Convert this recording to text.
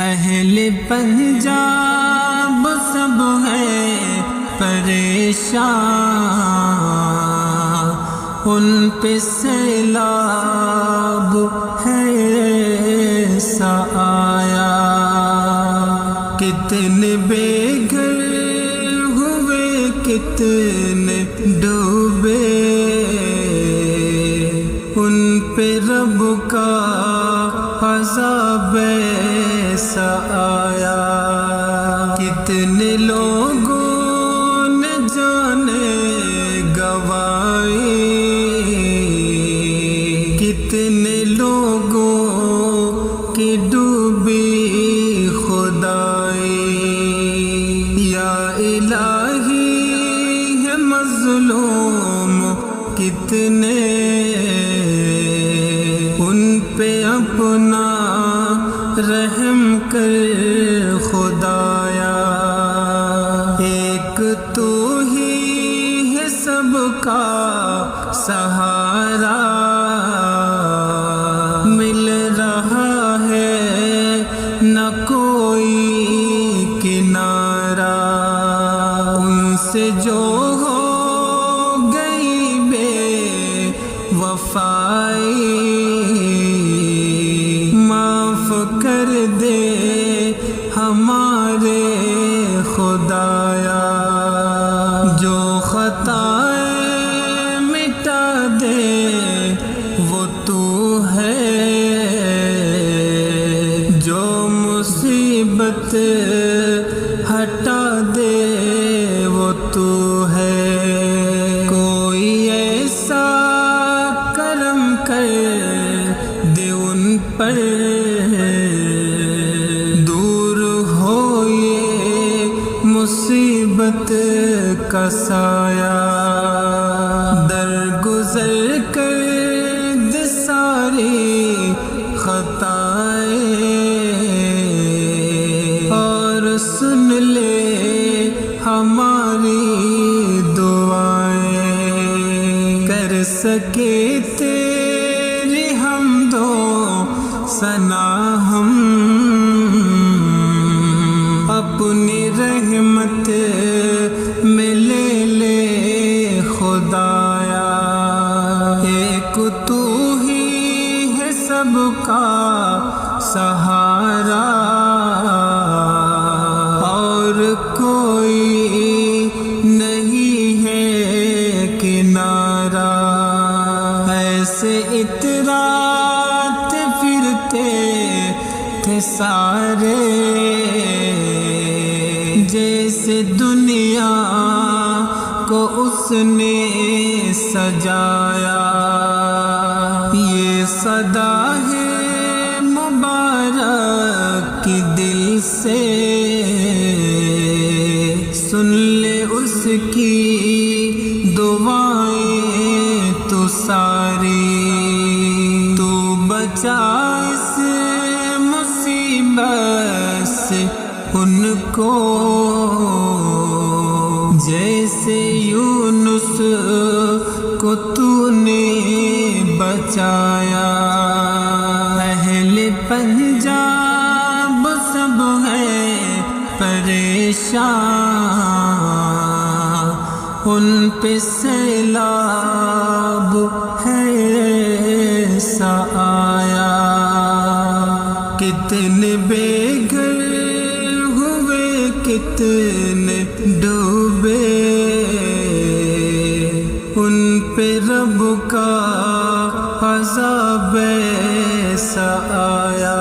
اہل پنجاب سب ہیں پریشان، ان پہ سیلاب ہے ایسا آیا، کتنے بے گھر ہوئے کتنے ڈوبے، ان پہ رب کا عذاب ایسا آیا، کتنے لوگوں نے جانیں گنوائی، کتنے لوگوں کی ڈوبی خدائی، یا الہی ہے مظلوم کتنے، ان پہ اپنا رحم کر خدایا، ایک تو ہی ہے سب کا سہارا، مل رہا ہے نہ کوئی کنارہ، ان سے جو ہو گئی بے وفائی، معاف کر دے ہمارے خدایا، جو خطائیں مٹا دے وہ تو ہے، جو مصیبت ہٹا دے وہ تو ہے، کوئی ایسا کرم کر دے ان پر، دور ہو یہ مصیبت کا سایہ، درگزر کر دے ساری خطائیں، اور سن لے ہماری دعائیں، کر سکے تیری حمد و ثنا ہم، اپنی رحمت میں لے لے خدایا، ایک تو ہی ہے سب کا سہارا، اور کوئی نہیں ہے کنارہ، ایسے اتراتے پھرتے تھے سارے، جیسے دنیا کو اس نے سجایا، یہ صدا ہے مبارک کی دل سے، سن لے اس کی دعائیں تو ساری، تو بچا اس مصیبت سے ان کو، جیسے یونس کو تو نے بچایا، اہل پنجاب سب ہیں پریشان، ان پہ سیلاب ہے ایسا آیا، کتنے بے گھر ہوئے کتنے ڈوبے، ان پہ رب کا عذاب ایسا آیا۔